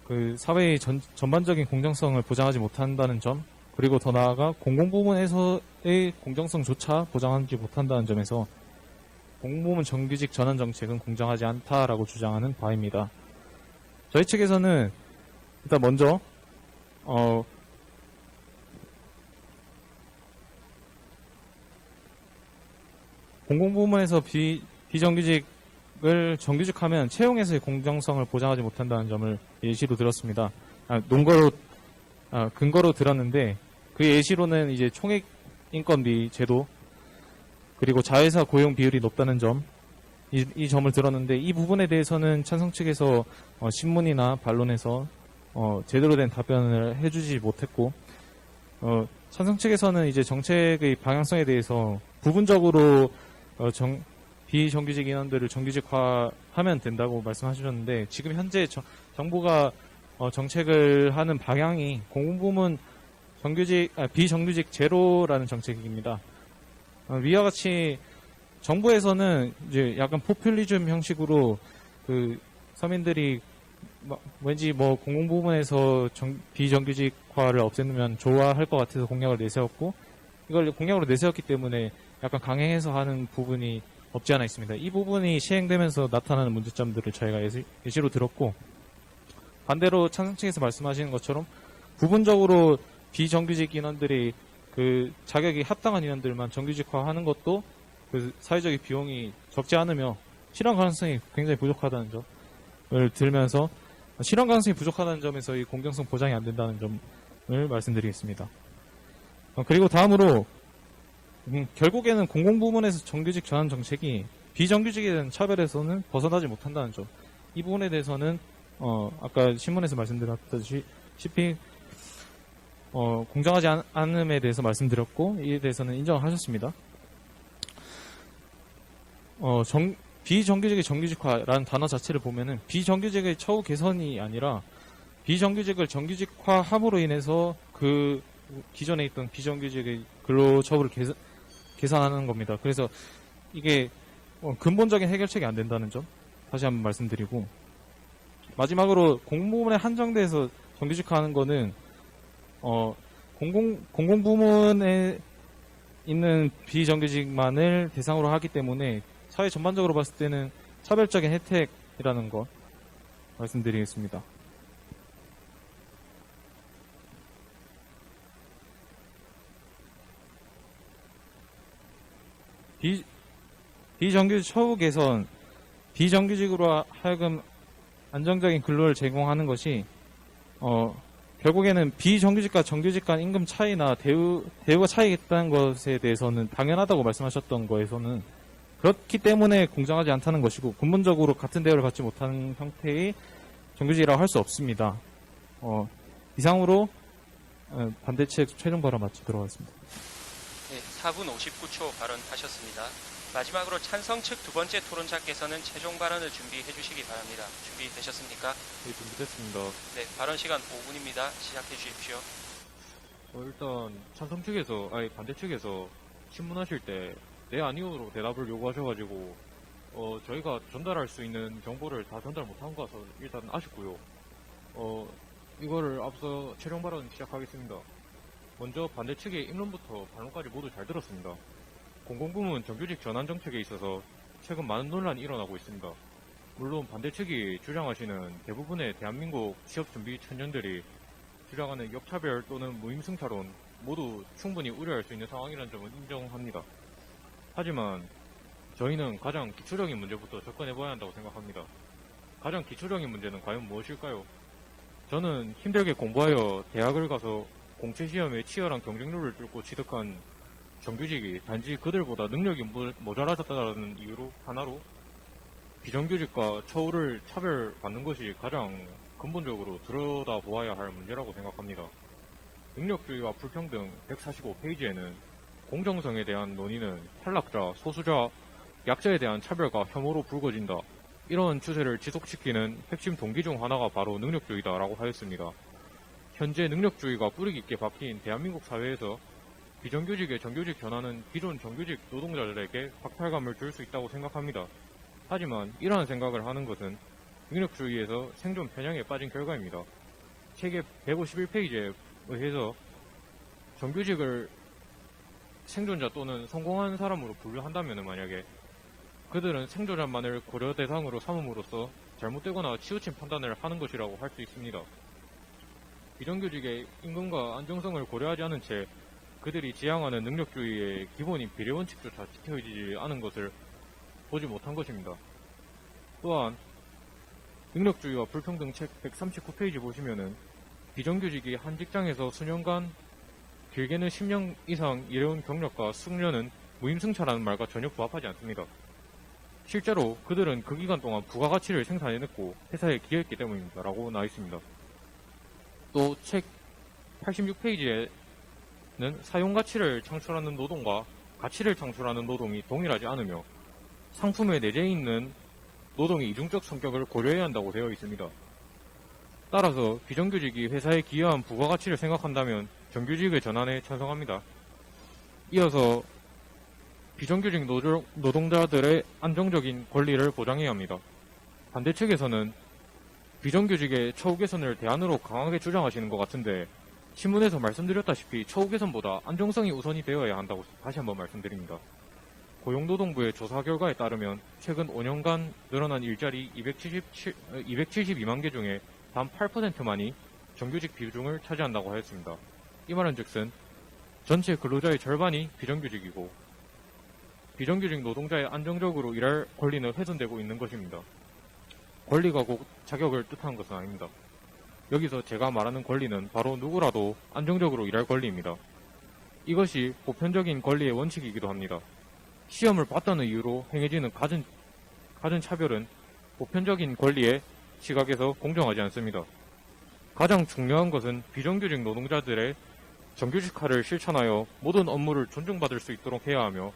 그 사회의 전반적인 공정성을 보장하지 못한다는 점, 그리고 더 나아가 공공부문에서의 공정성조차 보장하지 못한다는 점에서 공공부문 정규직 전환 정책은 공정하지 않다라고 주장하는 바입니다. 저희 측에서는 일단 먼저 공공부문에서 비정규직을 정규직하면 채용에서의 공정성을 보장하지 못한다는 점을 예시로 들었습니다. 근거로 들었는데, 그 예시로는 이제 총액 인건비 제도, 그리고 자회사 고용 비율이 높다는 점, 이 점을 들었는데, 이 부분에 대해서는 찬성 측에서 신문이나 반론에서 제대로 된 답변을 해주지 못했고, 찬성 측에서는 이제 정책의 방향성에 대해서 부분적으로 비정규직 인원들을 정규직화하면 된다고 말씀하셨는데, 지금 현재 정부가 정책을 하는 방향이 공공부문 비정규직 제로라는 정책입니다. 위와 같이 정부에서는 이제 약간 포퓰리즘 형식으로 그 서민들이 왠지 공공부문에서 비정규직화를 없애면 좋아할 것 같아서 공약을 내세웠고, 이걸 공약으로 내세웠기 때문에 약간 강행해서 하는 부분이 없지 않아 있습니다. 이 부분이 시행되면서 나타나는 문제점들을 저희가 예시로 들었고, 반대로 찬성 측에서 말씀하시는 것처럼 부분적으로 비정규직 인원들이 그 자격이 합당한 인원들만 정규직화하는 것도 그 사회적인 비용이 적지 않으며 실현 가능성이 굉장히 부족하다는 점을 들면서, 실현 가능성이 부족하다는 점에서 이 공정성 보장이 안 된다는 점을 말씀드리겠습니다. 그리고 다음으로 결국에는 공공부문에서 정규직 전환 정책이 비정규직에 대한 차별에서는 벗어나지 못한다는 점, 이 부분에 대해서는 아까 신문에서 말씀드렸다시피 공정하지 않음에 대해서 말씀드렸고, 이에 대해서는 인정하셨습니다. 비정규직의 정규직화라는 단어 자체를 보면은 비정규직의 처우 개선이 아니라 비정규직을 정규직화함으로 인해서 그 기존에 있던 비정규직의 근로처우를 개선하는 겁니다. 그래서 이게 근본적인 해결책이 안 된다는 점 다시 한번 말씀드리고, 마지막으로 공공부문에 한정돼서 정규직화하는 거는 공공부문에 있는 비정규직만을 대상으로 하기 때문에 사회 전반적으로 봤을 때는 차별적인 혜택이라는 거 말씀드리겠습니다. 비정규직 처우 개선, 비정규직으로 하여금 안정적인 근로를 제공하는 것이 결국에는 비정규직과 정규직 간 임금 차이나 대우가 차이가 있다는 것에 대해서는 당연하다고 말씀하셨던 거에서는 그렇기 때문에 공정하지 않다는 것이고 근본적으로 같은 대우를 받지 못하는 형태의 정규직이라고 할 수 없습니다. 이상으로 반대측 최종 발언 마치도록 하겠습니다. 네, 4분 59초 발언하셨습니다. 마지막으로 찬성 측 두 번째 토론자께서는 최종 발언을 반대해 주시기 바랍니다. 준비되셨습니까? 네, 준비됐습니다. 네, 발언 시간 5분입니다. 시작해 주십시오. 일단 찬성 측에서, 반대 측에서 신문하실 때 네 아니오로 대답을 요구하셔가지고 저희가 전달할 수 있는 정보를 다 전달 못한 것 같아서 일단 아쉽고요. 이거를 앞서 최종 발언 시작하겠습니다. 먼저 반대 측의 입론부터 반론까지 모두 잘 들었습니다. 공공부문 정규직 전환 정책에 있어서 최근 많은 논란이 일어나고 있습니다. 물론 반대 측이 주장하시는 대부분의 대한민국 취업준비 청년들이 주장하는 역차별 또는 무임승차론 모두 충분히 우려할 수 있는 상황이라는 점은 인정합니다. 하지만 저희는 가장 기초적인 문제부터 접근해봐야 한다고 생각합니다. 가장 기초적인 문제는 과연 무엇일까요? 저는 힘들게 공부하여 대학을 가서 공채시험에 치열한 경쟁률을 뚫고 취득한 정규직이 단지 그들보다 능력이 모자라졌다는 이유로 하나로 비정규직과 처우를 차별받는 것이 가장 근본적으로 들여다보아야 할 문제라고 생각합니다. 능력주의와 불평등 145페이지에는 공정성에 대한 논의는 탈락자, 소수자, 약자에 대한 차별과 혐오로 불거진다. 이런 추세를 지속시키는 핵심 동기 중 하나가 바로 능력주의다라고 하였습니다. 현재 능력주의가 뿌리 깊게 박힌 대한민국 사회에서 비정규직의 정규직 전환은 기존 정규직 노동자들에게 박탈감을 줄 수 있다고 생각합니다. 하지만 이러한 생각을 하는 것은 능력주의에서 생존 편향에 빠진 결과입니다. 책의 151페이지에 의해서 정규직을 생존자 또는 성공한 사람으로 분류한다면 만약에 그들은 생존자만을 고려 대상으로 삼음으로써 잘못되거나 치우친 판단을 하는 것이라고 할 수 있습니다. 비정규직의 임금과 안정성을 고려하지 않은 채 그들이 지향하는 능력주의의 기본인 비례원칙조차 지켜지지 않은 것을 보지 못한 것입니다. 또한 능력주의와 불평등 책 139페이지 보시면은 비정규직이 한 직장에서 수년간 길게는 10년 이상 일해온 경력과 숙련은 무임승차라는 말과 전혀 부합하지 않습니다. 실제로 그들은 그 기간 동안 부가가치를 생산해냈고 회사에 기여했기 때문입니다. 라고 나와 있습니다. 또 책 86페이지에는 사용가치를 창출하는 노동과 가치를 창출하는 노동이 동일하지 않으며 상품에 내재해 있는 노동의 이중적 성격을 고려해야 한다고 되어 있습니다. 따라서 비정규직이 회사에 기여한 부가가치를 생각한다면 정규직의 전환에 찬성합니다. 이어서 비정규직 노동자들의 안정적인 권리를 보장해야 합니다. 반대 측에서는 비정규직의 처우 개선을 대안으로 강하게 주장하시는 것 같은데 신문에서 말씀드렸다시피 처우 개선보다 안정성이 우선이 되어야 한다고 다시 한번 말씀드립니다. 고용노동부의 조사 결과에 따르면 최근 5년간 늘어난 일자리 272만 개 중에 단 8%만이 정규직 비중을 차지한다고 하였습니다. 이 말은즉슨 전체 근로자의 절반이 비정규직이고 비정규직 노동자의 안정적으로 일할 권리는 훼손되고 있는 것입니다. 권리가 곧 자격을 뜻하는 것은 아닙니다. 여기서 제가 말하는 권리는 바로 누구라도 안정적으로 일할 권리입니다. 이것이 보편적인 권리의 원칙이기도 합니다. 시험을 봤다는 이유로 행해지는 갖은 차별은 보편적인 권리의 시각에서 공정하지 않습니다. 가장 중요한 것은 비정규직 노동자들의 정규직화를 실천하여 모든 업무를 존중받을 수 있도록 해야 하며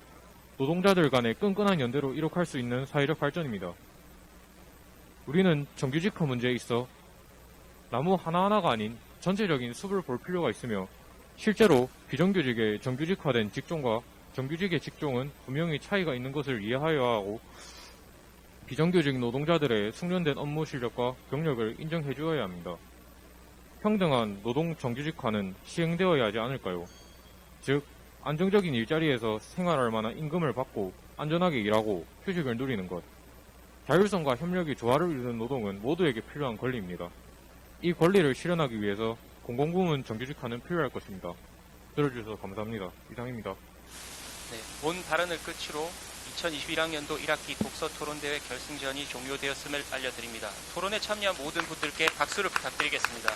노동자들 간의 끈끈한 연대로 이룩할 수 있는 사회적 발전입니다. 우리는 정규직화 문제에 있어 나무 하나하나가 아닌 전체적인 숲을 볼 필요가 있으며 실제로 비정규직의 정규직화된 직종과 정규직의 직종은 분명히 차이가 있는 것을 이해하여야 하고 비정규직 노동자들의 숙련된 업무 실력과 경력을 인정해 주어야 합니다. 평등한 노동 정규직화는 시행되어야 하지 않을까요? 즉, 안정적인 일자리에서 생활할 만한 임금을 받고 안전하게 일하고 휴식을 누리는 것. 자율성과 협력이 조화를 이루는 노동은 모두에게 필요한 권리입니다. 이 권리를 실현하기 위해서 공공부문 정규직화는 필요할 것입니다. 들어주셔서 감사합니다. 이상입니다. 네, 본 발언을 끝으로 2021학년도 1학기 독서 토론대회 결승전이 종료되었음을 알려드립니다. 토론에 참여한 모든 분들께 박수를 부탁드리겠습니다.